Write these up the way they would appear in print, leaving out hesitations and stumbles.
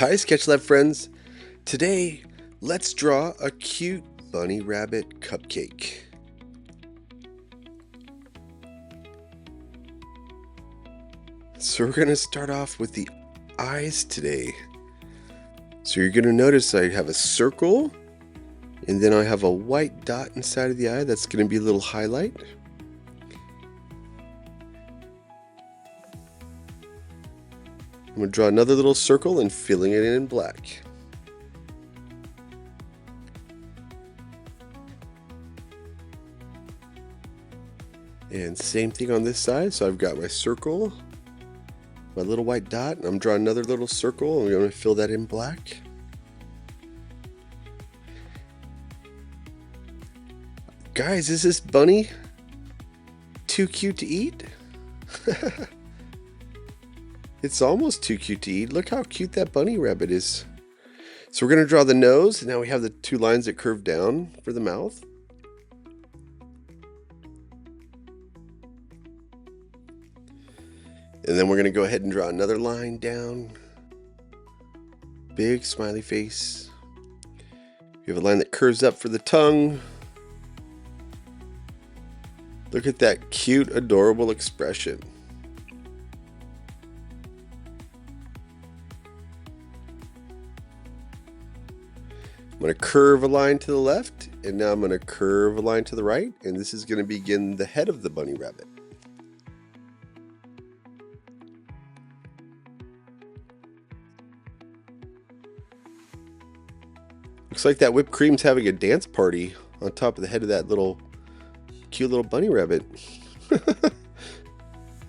Hi Sketch Lab friends! Today, let's draw a cute bunny rabbit cupcake. So we're going to start off with the eyes today. So you're going to notice I have a circle, and then I have a white dot inside of the eye. That's going to be a little highlight. I'm going to draw another little circle and filling it in black. And same thing on this side. So I've got my circle, my little white dot, and I'm drawing another little circle, and I'm going to fill that in black. Guys, is this bunny too cute to eat? It's almost too cute to eat. Look how cute that bunny rabbit is. So we're going to draw the nose, and now we have the two lines that curve down for the mouth. And then we're going to go ahead and draw another line down. Big smiley face. We have a line that curves up for the tongue. Look at that cute, adorable expression. I'm going to curve a line to the left, and now I'm going to curve a line to the right, and this is going to begin the head of the bunny rabbit. Looks like that whipped cream's having a dance party on top of the head of that cute little bunny rabbit.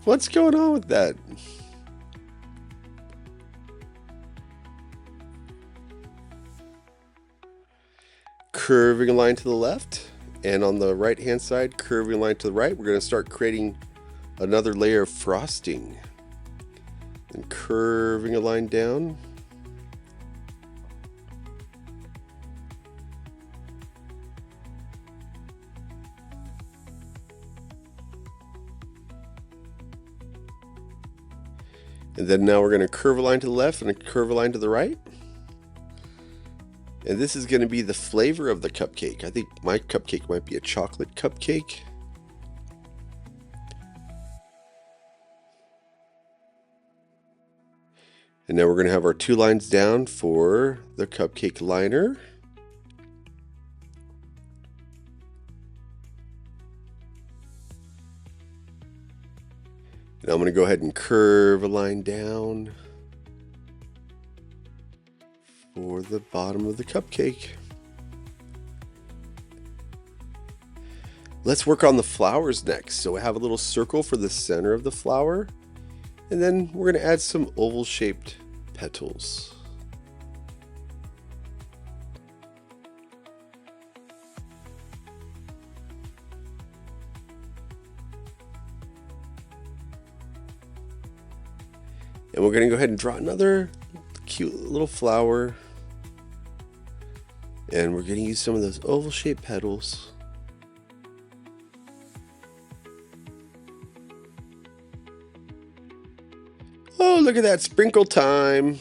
What's going on with that? Curving a line to the left, and on the right hand side, curving a line to the right. We're going to start creating another layer of frosting. And curving a line down. And then now we're going to curve a line to the left and a curve a line to the right. And this is going to be the flavor of the cupcake. I think my cupcake might be a chocolate cupcake. And now we're going to have our two lines down for the cupcake liner. Now I'm going to go ahead and curve a line down for the bottom of the cupcake. Let's work on the flowers next. So we have a little circle for the center of the flower, and then we're going to add some oval shaped petals. And we're going to go ahead and draw another cute little flower. And we're going to use some of those oval shaped petals. Oh, look at that, sprinkle time.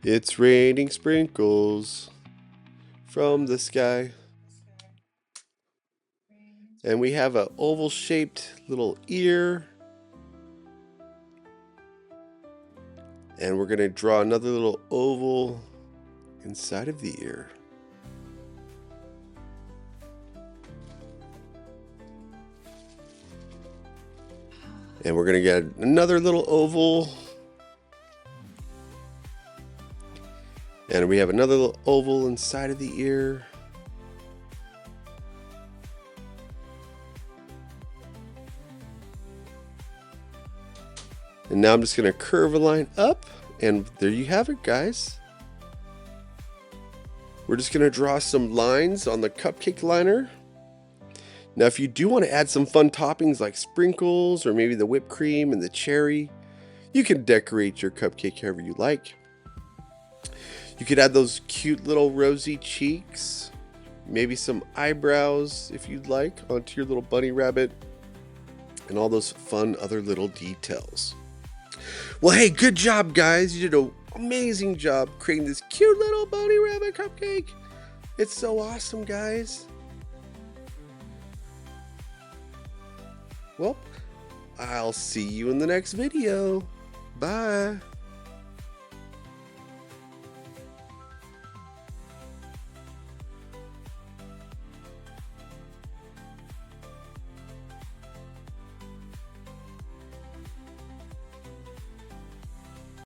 It's raining sprinkles from the sky. And we have an oval shaped little ear. And we're going to draw another little oval inside of the ear. And we're going to get another little oval. And we have another little oval inside of the ear. And now I'm just going to curve a line up, and there you have it, guys. We're just going to draw some lines on the cupcake liner. Now, if you do want to add some fun toppings like sprinkles or maybe the whipped cream and the cherry, you can decorate your cupcake however you like. You could add those cute little rosy cheeks, maybe some eyebrows if you'd like onto your little bunny rabbit. and all those fun other little details. Well, hey, good job, guys. You did an amazing job creating this cute little Bunny Rabbit Cupcake. It's so awesome, guys. Well, I'll see you in the next video. Bye.